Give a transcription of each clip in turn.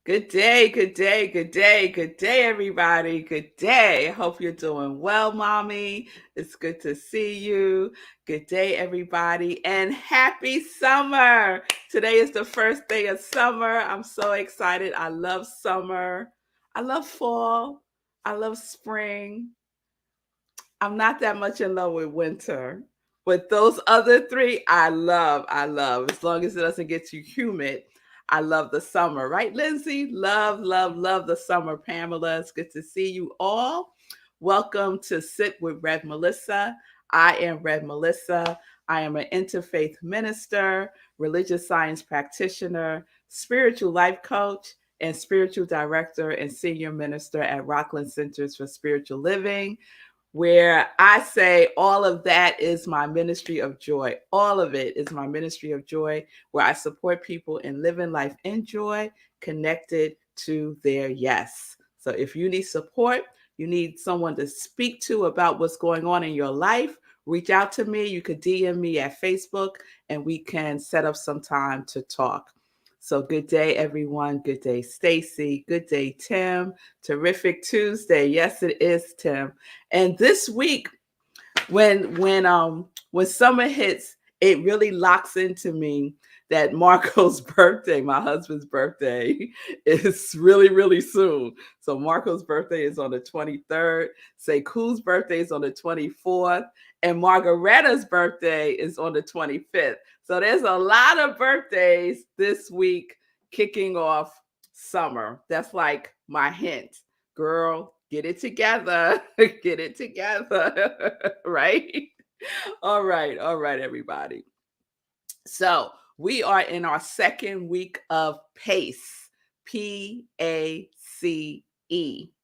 Good day, good day, good day, good day, everybody. Good day. I hope you're doing well, mommy. It's good to see you. Good day, everybody, and happy summer. Today is the first day of summer. I'm so excited. I love summer. I love fall. I love spring. I'm not that much in love with winter. But those other three, I love. I love. As long as it doesn't get too humid, I love the summer. Right, Lindsay? Love, love, love the summer, Pamela. It's good to see you all. Welcome to Sit with Rev Melissa. I am Rev Melissa. I am an interfaith minister, religious science practitioner, spiritual life coach, and spiritual director and senior minister at Rockland Centers for Spiritual Living, where I say all of that is my ministry of joy. All of it is my ministry of joy, where I support people in living life in joy, connected to their yes. So if you need support, you need someone to speak to about what's going on in your life, reach out to me. You could DM me at Facebook and we can set up some time to talk. So good day, everyone. Good day, Stacy. Good day, Tim. Terrific Tuesday. Yes, it is, Tim. And this week, when summer hits, it really locks into me that Marco's birthday, my husband's birthday, is really, really soon. So Marco's birthday is on the 23rd. Sekou's birthday is on the 24th. And Margaretta's birthday is on the 25th. So there's a lot of birthdays this week kicking off summer. That's like my hint. Girl, get it together. Get it together. Right? All right, everybody. So we are in our second week of PACE, P-A-C-E,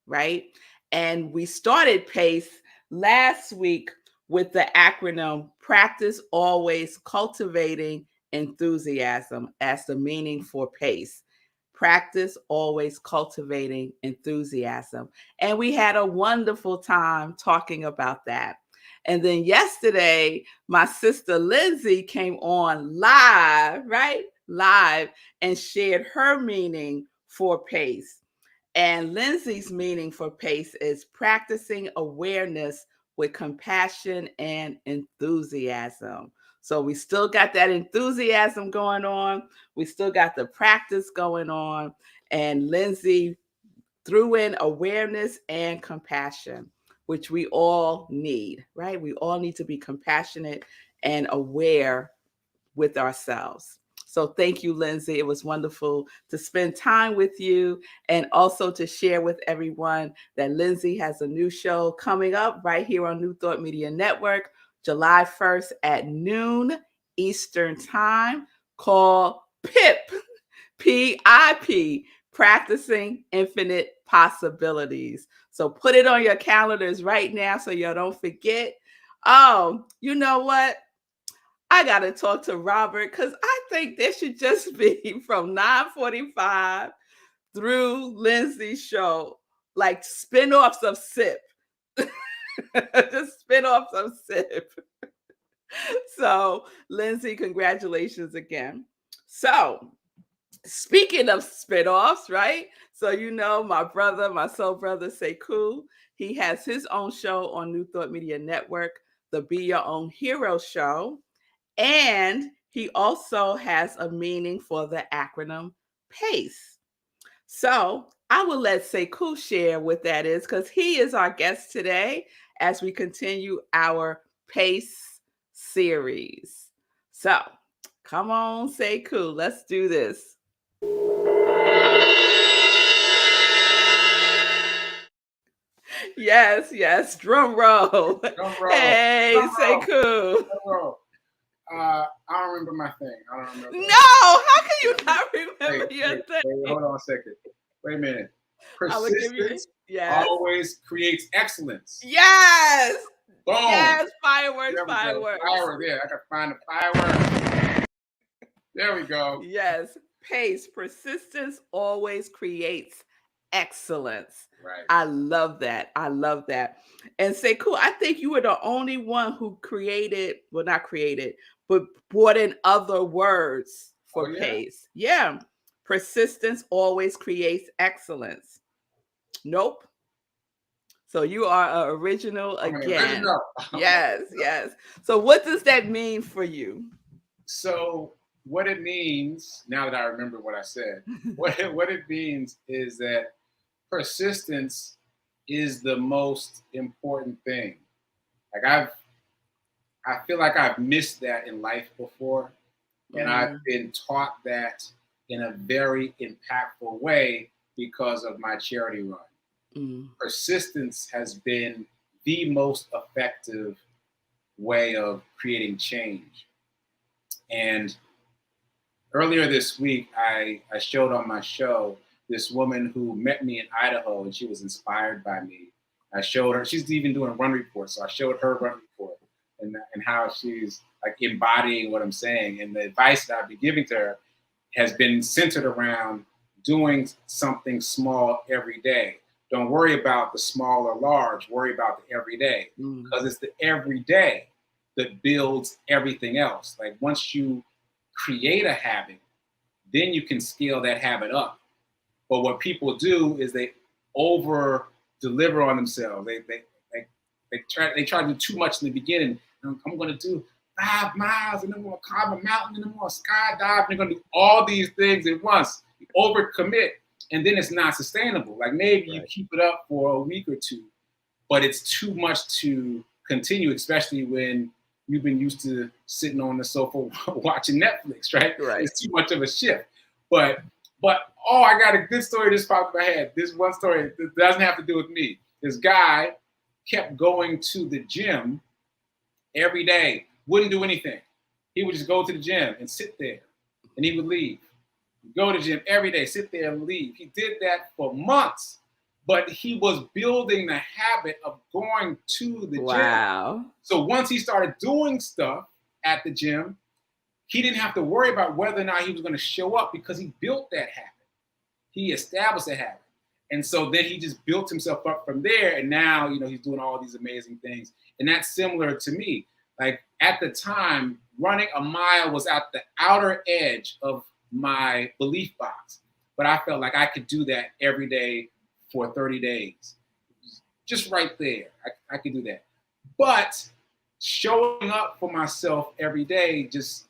right? And we started PACE last week with the acronym Practice Always Cultivating Enthusiasm as the meaning for PACE. Practice always cultivating enthusiasm. And we had a wonderful time talking about that. And then yesterday, my sister Lindsay came on live, right? Live, and shared her meaning for PACE. And Lindsay's meaning for PACE is practicing awareness with compassion and enthusiasm. So we still got that enthusiasm going on. We still got the practice going on. And Lindsay threw in awareness and compassion, which we all need, right? We all need to be compassionate and aware with ourselves. So thank you, Lindsay. It was wonderful to spend time with you and also to share with everyone that Lindsay has a new show coming up right here on New Thought Media Network, July 1st at noon Eastern Time, called PIP, P-I-P, Practicing Infinite Possibilities. So put it on your calendars right now so you don't forget. Oh, you know what? I got to talk to Robert because I think there should just be from 9:45 through Lindsay's show, like spin-offs of SIP. Just spin-offs of SIP. So, Lindsay, congratulations again. So, speaking of spin-offs, right? So, you know, my brother, my soul brother, Sekou, he has his own show on New Thought Media Network, the Be Your Own Hero Show. And he also has a meaning for the acronym PACE. So I will let Sekou share what that is because he is our guest today as we continue our PACE series. So come on, Sekou, let's do this. Yes, drum roll. Drum roll. Hey, Drum roll. Sekou. Drum roll. I don't remember my thing. I don't remember. No, how can you not remember your thing? Wait, hold on a second. Wait a minute. I would give you, Persistence yes. always creates excellence. Yes. Boom. Yes, fireworks, There we go. fireworks. Fireworks. Yeah, I got to find the fireworks. There we go. Yes. PACE, persistence always creates excellence. Right. I love that. I love that. And Sekou, I think you were the only one who created, not created, but brought in other words for PACE. Yeah. Persistence always creates excellence. Nope. So you are original I'm an again. original. Yes, yes. So what does that mean for you? So what it means, now that I remember what I said, what it means is that persistence is the most important thing. Like I feel like I've missed that in life before, and I've Mm, been taught that in a very impactful way because of my charity run. mm, Persistence has been the most effective way of creating change. And earlier this week, I showed on my show this woman who met me in Idaho and she was inspired by me. I showed her, she's even doing run reports. So I showed her run report and how she's like embodying what I'm saying. And the advice that I've been giving to her has been centered around doing something small every day. Don't worry about the small or large, worry about the everyday mm. because it's the everyday that builds everything else. Like once you create a habit, then you can scale that habit up. But what people do is they over deliver on themselves. They try to do too much in the beginning. I'm going to do 5 miles, and then I'm going to climb a mountain, and then I'm going to skydive. And they're going to do all these things at once. You overcommit, and then it's not sustainable. Like maybe you keep it up for a week or two, but it's too much to continue, especially when you've been used to sitting on the sofa watching Netflix, right? Right. It's too much of a shift. But I got a good story just popped in my head. This one story that doesn't have to do with me. This guy kept going to the gym every day, wouldn't do anything. He would just go to the gym and sit there, and he would leave. Go to the gym every day, sit there and leave. He did that for months, but he was building the habit of going to the gym. Wow. So once he started doing stuff at the gym, he didn't have to worry about whether or not he was going to show up because he built that habit. He established a habit. And so then he just built himself up from there. And now, he's doing all these amazing things. And that's similar to me. Like at the time, running a mile was at the outer edge of my belief box. But I felt like I could do that every day for 30 days. Just right there. I could do that. But showing up for myself every day just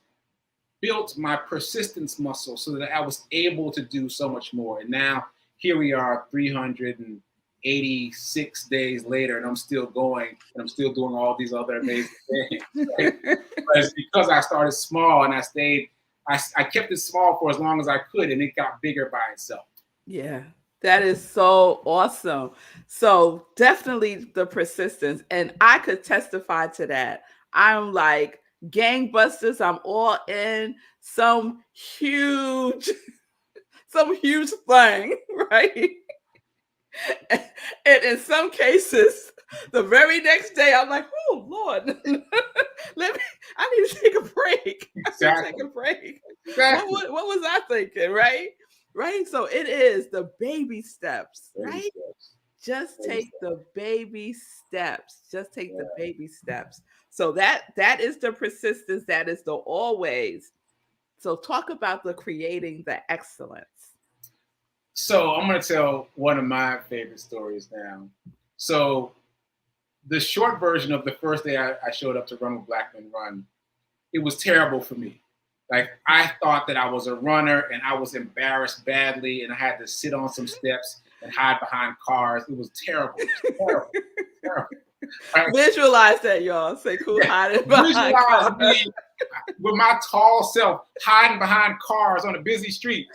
built my persistence muscle so that I was able to do so much more. And now here we are 386 days later, and I'm still going, and I'm still doing all these other amazing things. Right? But it's because I started small and I kept it small for as long as I could, and it got bigger by itself. Yeah, that is so awesome. So definitely the persistence. And I could testify to that. I'm like gangbusters. I'm all in some huge, some huge thing, right? And in some cases, the very next day, I'm like, oh Lord, I need to take a break. Exactly. I need to take a break. Exactly. What was I thinking, right? Right. So it is the baby steps, right? Just take the baby steps. Just take the baby steps. So that is the persistence. That is the always. So talk about the creating the excellence. So I'm going to tell one of my favorite stories now. So the short version of the first day I showed up to Run with Black Men Run, it was terrible for me. Like I thought that I was a runner and I was embarrassed badly and I had to sit on some steps and hide behind cars. It was terrible. Terrible. Terrible. Right? Visualize that, y'all. Say cool, hiding behind cars. Me with my tall self hiding behind cars on a busy street.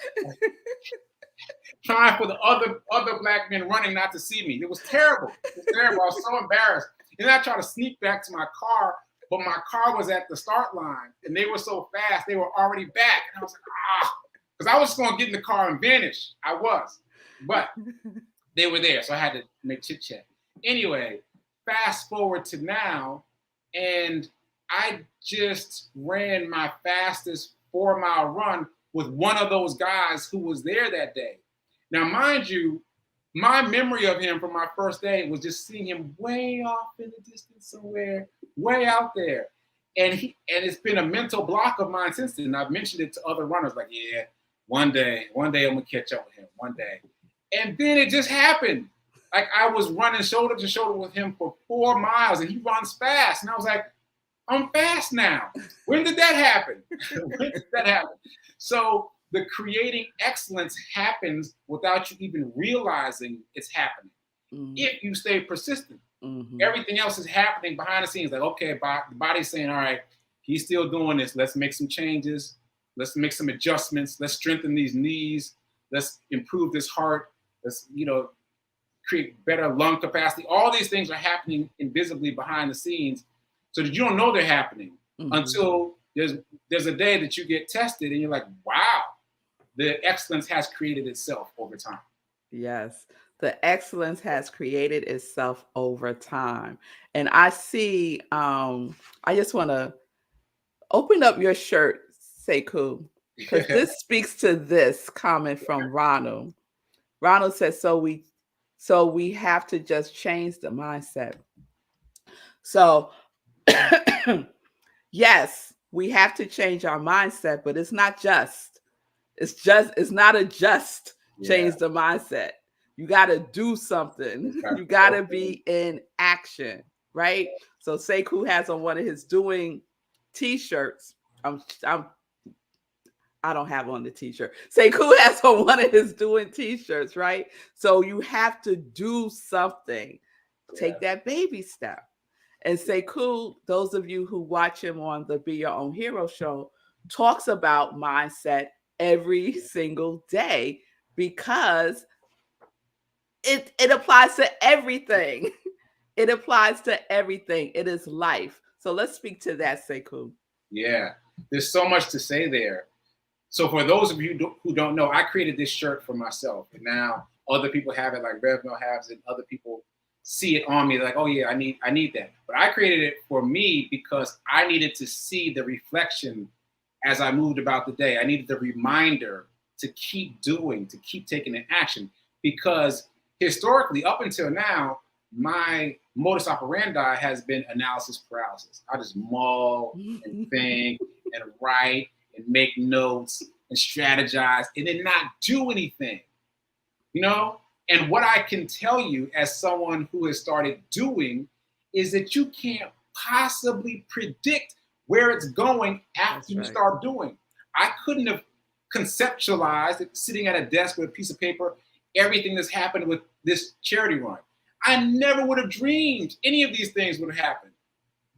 Trying for the other black men running not to see me. It was terrible. It was terrible. I was so embarrassed. And then I tried to sneak back to my car, but my car was at the start line and they were so fast, they were already back. And I was like, because I was just going to get in the car and vanish. I was. But they were there, so I had to make chit chat. Anyway, fast forward to now, and I just ran my fastest 4-mile run with one of those guys who was there that day. Now, mind you, my memory of him from my first day was just seeing him way off in the distance somewhere, way out there. And it's been a mental block of mine since then. I've mentioned it to other runners, like, yeah, one day I'm gonna catch up with him one day. And then it just happened. Like I was running shoulder to shoulder with him for 4 miles, and he runs fast. And I was like, I'm fast now. When did that happen? When did that happen? So the creating excellence happens without you even realizing it's happening. Mm-hmm. If you stay persistent. Mm-hmm. Everything else is happening behind the scenes. Like, okay, the body's saying, all right, he's still doing this. Let's make some changes. Let's make some adjustments. Let's strengthen these knees. Let's improve this heart. Let's, create better lung capacity. All these things are happening invisibly behind the scenes so that you don't know they're happening until there's a day that you get tested and you're like, wow, the excellence has created itself over time. Yes, the excellence has created itself over time. And I see, I just want to open up your shirt, Sekou, because this speaks to this comment from Ronald. Ronald says, so we have to just change the mindset. So yes, we have to change our mindset, but it's not a just change the mindset. You got to do something. You got to be in action, right? So Sekou has on one of his doing t-shirts. I don't have on the t-shirt. Sekou has on one of his doing t-shirts, right? So you have to do something. Take that baby step. And Sekou, those of you who watch him on the Be Your Own Hero show, talks about mindset every single day because it applies to everything. It applies to everything. It is life. So let's speak to that, Sekou. Yeah, there's so much to say there. So for those of you who don't know, I created this shirt for myself, and now other people have it, like RevMel has it. Other people see it on me, like, oh yeah, I need that. But I created it for me because I needed to see the reflection as I moved about the day. I needed the reminder to keep doing, to keep taking an action, because historically, up until now, my modus operandi has been analysis paralysis. I just mull and think and write and make notes and strategize and then not do anything, And what I can tell you as someone who has started doing is that you can't possibly predict where it's going after you start doing. I couldn't have conceptualized it sitting at a desk with a piece of paper, everything that's happened with this charity run. I never would have dreamed any of these things would have happened.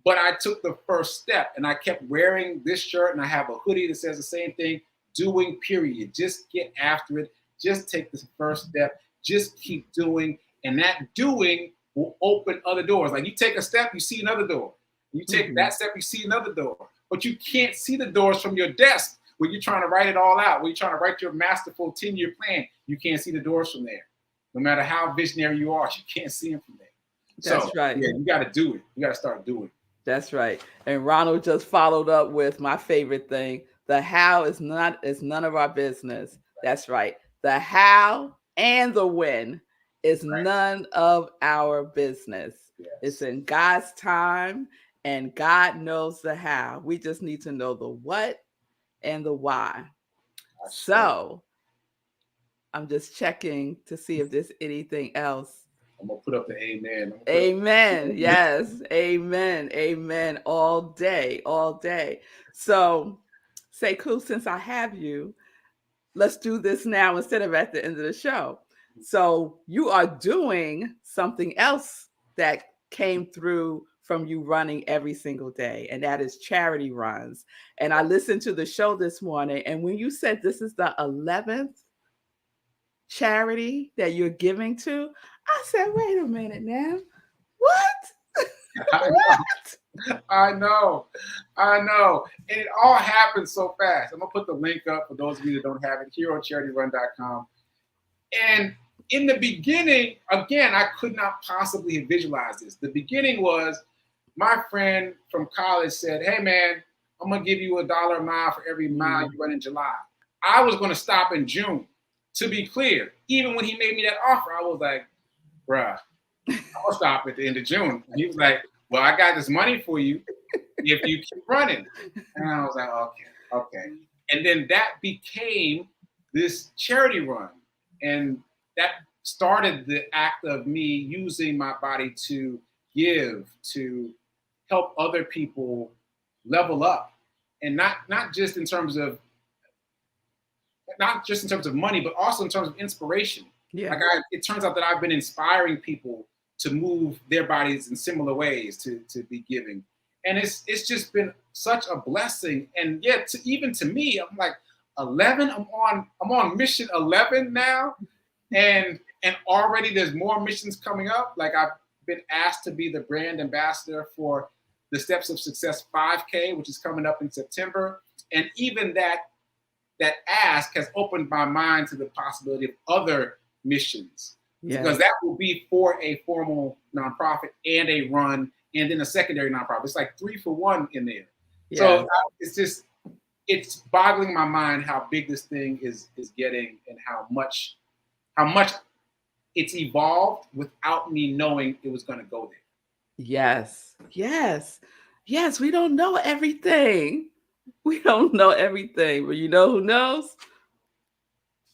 But I took the first step and I kept wearing this shirt, and I have a hoodie that says the same thing, doing, period. Just get after it. Just take this first step. Just keep doing. And that doing will open other doors. Like you take a step, you see another door. You take that step, you see another door. But you can't see the doors from your desk when you're trying to write it all out, when you're trying to write your masterful 10-year plan. You can't see the doors from there. No matter how visionary you are, you can't see them from there. That's right. Yeah, you got to do it. You got to start doing it. That's right. And Ronald just followed up with my favorite thing. The how is none of our business. That's right. The how and the when is none of our business. Yes. It's in God's time, and God knows the how. We just need to know the what and the why. So I'm just checking to see if there's anything else. I'm going to put up the amen. Amen. Yes. Amen. Amen. All day. All day. So, Sekou, since I have you, let's do this now instead of at the end of the show. So, you are doing something else that came through from you running every single day, and that is charity runs. And I listened to the show this morning, and when you said this is the 11th charity that you're giving to, I said, wait a minute now. What? I know. And it all happened so fast. I'm going to put the link up for those of you that don't have it, herocharityrun.com. And in the beginning, again, I could not possibly have visualized this. The beginning was my friend from college said, hey, man, I'm going to give you $1 a mile for every mile you run in July. I was going to stop in June. To be clear, even when he made me that offer, I was like, bruh, I'll stop at the end of June. And he was like, well, I got this money for you if you keep running. And I was like, okay. And then that became this charity run, and that started the act of me using my body to give, to help other people level up, and not just in terms of money, but also in terms of inspiration. Yeah. Like it turns out that I've been inspiring people to move their bodies in similar ways to be giving, and it's just been such a blessing. And yet, even to me, I'm like 11. I'm on mission 11 now, and already there's more missions coming up. Like I've been asked to be the brand ambassador for the Steps of Success 5K, which is coming up in September, and even that ask has opened my mind to the possibility of other missions, because that will be for a formal nonprofit and a run and then a secondary nonprofit. It's like 3 for 1 in there. So it's boggling my mind how big this thing is getting, and how much it's evolved without me knowing it was going to go there. Yes. We don't know everything. We don't know everything, but you know who knows?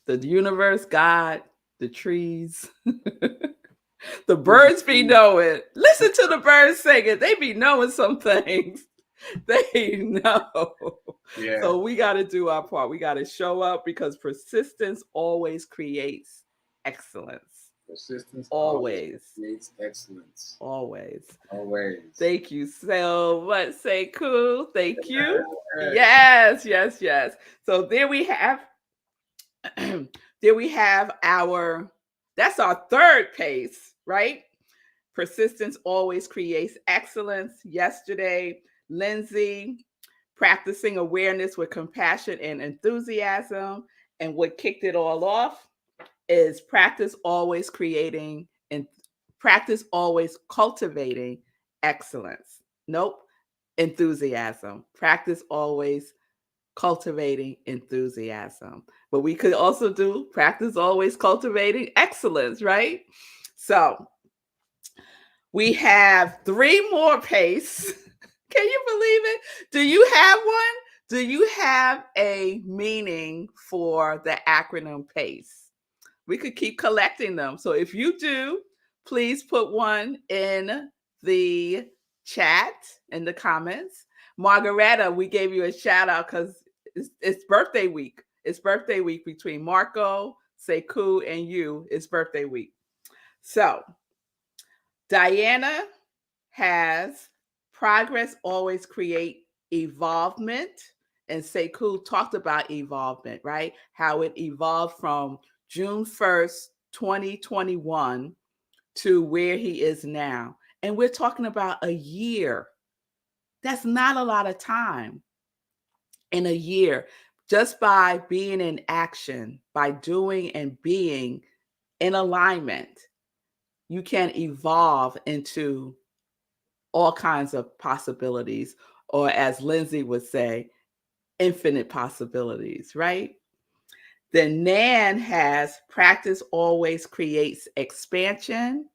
The universe, God, the trees, the birds be knowing. Listen to the birds singing. They be knowing some things. They know. Yeah. So we got to do our part. We got to show up, because persistence always creates excellence. Persistence always creates excellence. Always. Thank you so much, Sekou. Thank you. Yes. So there we have that's our third PACE, right? Persistence always creates excellence. Yesterday, Lindsay, practicing awareness with compassion and enthusiasm. And what kicked it all off is practice always cultivating excellence. Nope. Enthusiasm. Practice always cultivating enthusiasm. But we could also do practice always cultivating excellence, right? So we have 3 more PACE. Can you believe it? Do you have one? Do you have a meaning for the acronym PACE? We could keep collecting them. So if you do, please put one in the chat, in the comments. Margaretta, we gave you a shout out because it's birthday week. It's birthday week between Marco, Sekou, and you. It's birthday week. So Diana has progress always create evolvement. And Sekou talked about evolvement, right? How it evolved from June 1st, 2021 to where he is now. And we're talking about a year. That's not a lot of time in a year. Just by being in action, by doing and being in alignment, you can evolve into all kinds of possibilities, or as Lindsay would say, infinite possibilities, right? Then Nan has practice always creates expansion.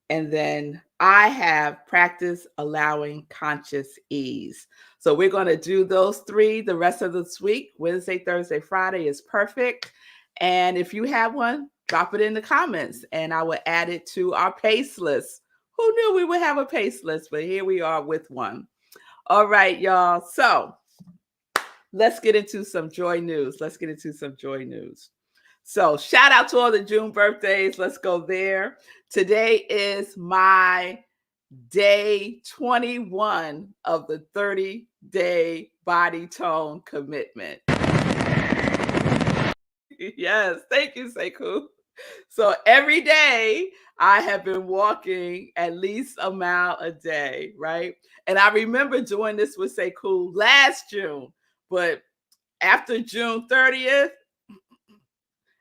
And then I have practice allowing conscious ease. So we're going to do those 3 the rest of this week. Wednesday, Thursday, Friday is perfect. And if you have one, drop it in the comments and I will add it to our PACE list. Who knew we would have a PACE list? But here we are with one. All right, y'all. So let's get into some joy news. So shout out to all the June birthdays. Let's go there. Today is my day 21 of the 30-day body tone commitment. Yes, thank you, Sekou. So every day I have been walking at least a mile a day, right? And I remember doing this with Sekou last June, but after June 30th,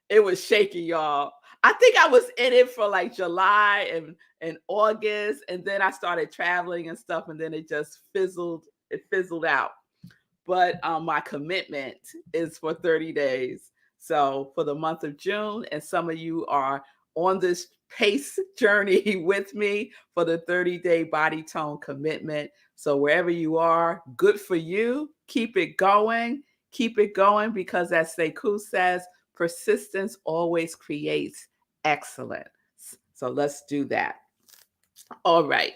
it was shaky, y'all. I think I was in it for like July and August, and then I started traveling and stuff, and then it just fizzled out. But my commitment is for 30 days. So for the month of June, and some of you are on this PACE journey with me for the 30-day body tone commitment. So wherever you are, good for you. Keep it going, because as Sekou says, Persistence always creates excellence. So let's do that. All right.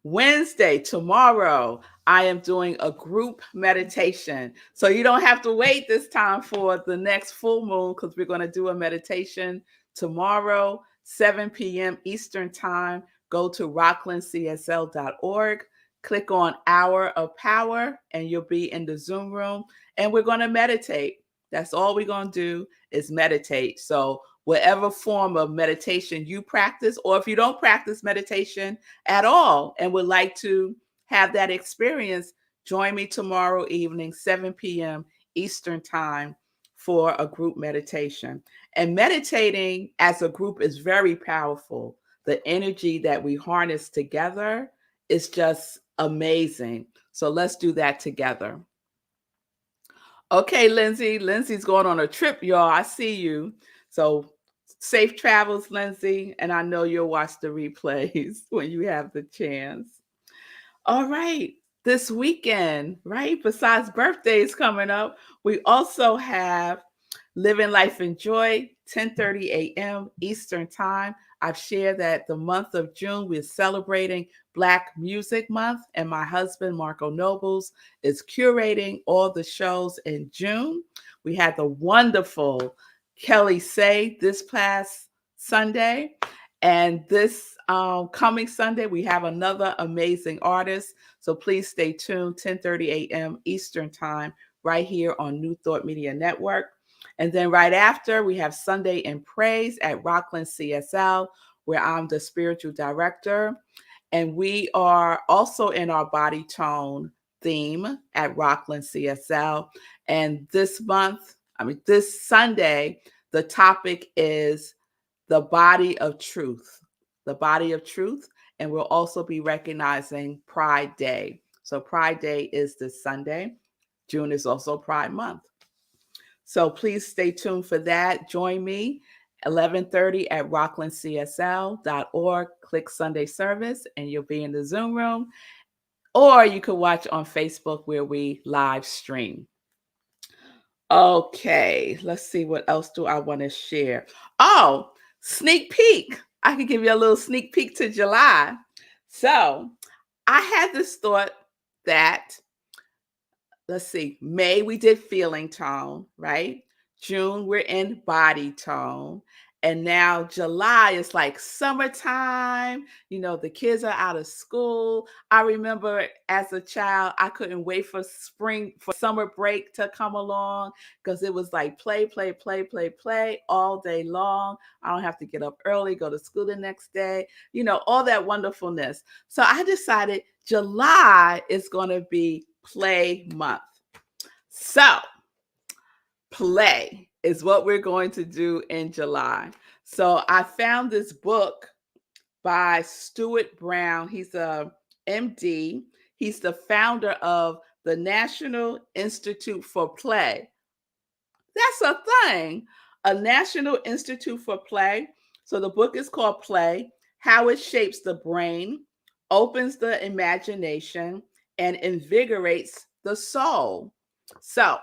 Wednesday, tomorrow, I am doing a group meditation. So you don't have to wait this time for the next full moon because we're going to do a meditation tomorrow, 7 p.m. Eastern Time. Go to rocklandcsl.org, click on Hour of Power, and you'll be in the Zoom room. And we're going to meditate. That's all we're going to do is meditate. So whatever form of meditation you practice, or if you don't practice meditation at all and would like to have that experience, join me tomorrow evening, 7 p.m. Eastern Time for a group meditation. And meditating as a group is very powerful. The energy that we harness together is just amazing. So let's do that together. Okay, Lindsay. Lindsay's going on a trip, y'all. I see you. So safe travels, Lindsay. And I know you'll watch the replays when you have the chance. All right. This weekend, right? Besides birthdays coming up, we also have Living Life in Joy, 10:30 a.m. Eastern Time. I've shared that the month of June, we're celebrating Black Music Month, and my husband, Marco Nobles, is curating all the shows in June. We had the wonderful Kelly Say this past Sunday, and this coming Sunday, we have another amazing artist. So please stay tuned, 10:30 a.m. Eastern Time, right here on New Thought Media Network. And then right after, we have Sunday in Praise at Rockland CSL, where I'm the spiritual director. And we are also in our body tone theme at Rockland CSL. And this Sunday, the topic is the body of truth. The body of truth. And we'll also be recognizing Pride Day. So Pride Day is this Sunday. June is also Pride Month. So please stay tuned for that. Join me 11:30 at rocklandcsl.org. Click Sunday service and you'll be in the Zoom room. Or you can watch on Facebook where we live stream. Okay, let's see, what else do I want to share? Oh, sneak peek. I can give you a little sneak peek to July. So I had this thought that, let's see, May we did feeling tone, right? June we're in body tone. And now July is like summertime. You know, the kids are out of school. I remember as a child, I couldn't wait for summer break to come along because it was like play, play, play, play, play all day long. I don't have to get up early, go to school the next day, you know, all that wonderfulness. So I decided July is going to be play month. So play is what we're going to do in July. So I found this book by Stuart Brown. He's a MD. He's the founder of the National Institute for Play. That's a thing, a National Institute for Play. So the book is called Play: How It Shapes the Brain, Opens the Imagination, and Invigorates the Soul. So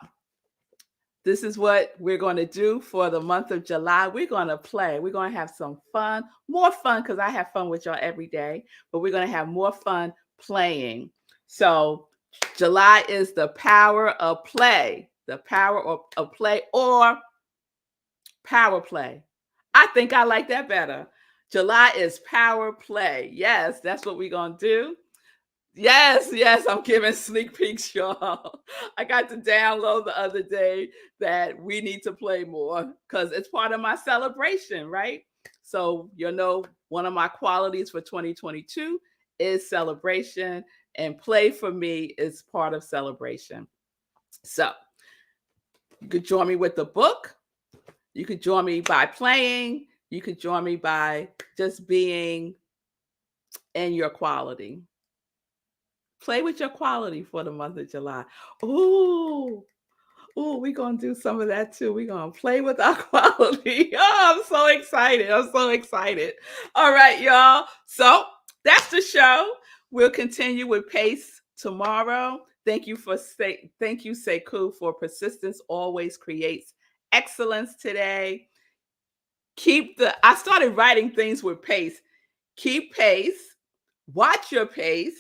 this is what we're going to do for the month of July. We're going to play. We're going to have some fun, more fun, because I have fun with y'all every day, but we're going to have more fun playing. So July is the power of play, the power of play, or power play. I think I like that better. July is power play. Yes, that's what we're going to do. Yes, I'm giving sneak peeks, y'all. I got to download the other day that we need to play more because it's part of my celebration, right? So, you know, one of my qualities for 2022 is celebration, and play for me is part of celebration. So, you could join me with the book. You could join me by playing. You could join me by just being in your quality. Play with your quality for the month of July. Ooh, we're going to do some of that too. We're going to play with our quality. Oh, I'm so excited. All right, y'all. So that's the show. We'll continue with P.A.C.E tomorrow. Thank you, Sekou, for persistence always creates excellence today. I started writing things with pace. Keep pace, watch your pace.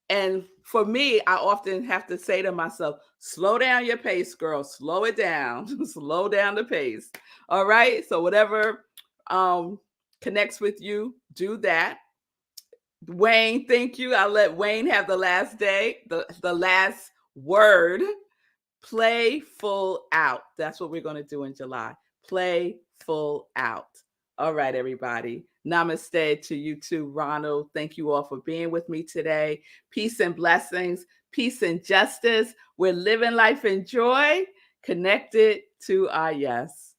And for me, I often have to say to myself, slow down your pace, girl, slow it down, slow down the pace. All right. So whatever connects with you, do that. Wayne, thank you. I'll let Wayne have the last the last word. Play full out. That's what we're going to do in July. Play full out. All right, everybody. Namaste to you too, Ronald. Thank you all for being with me today. Peace and blessings, peace and justice. We're living life in joy, connected to our yes.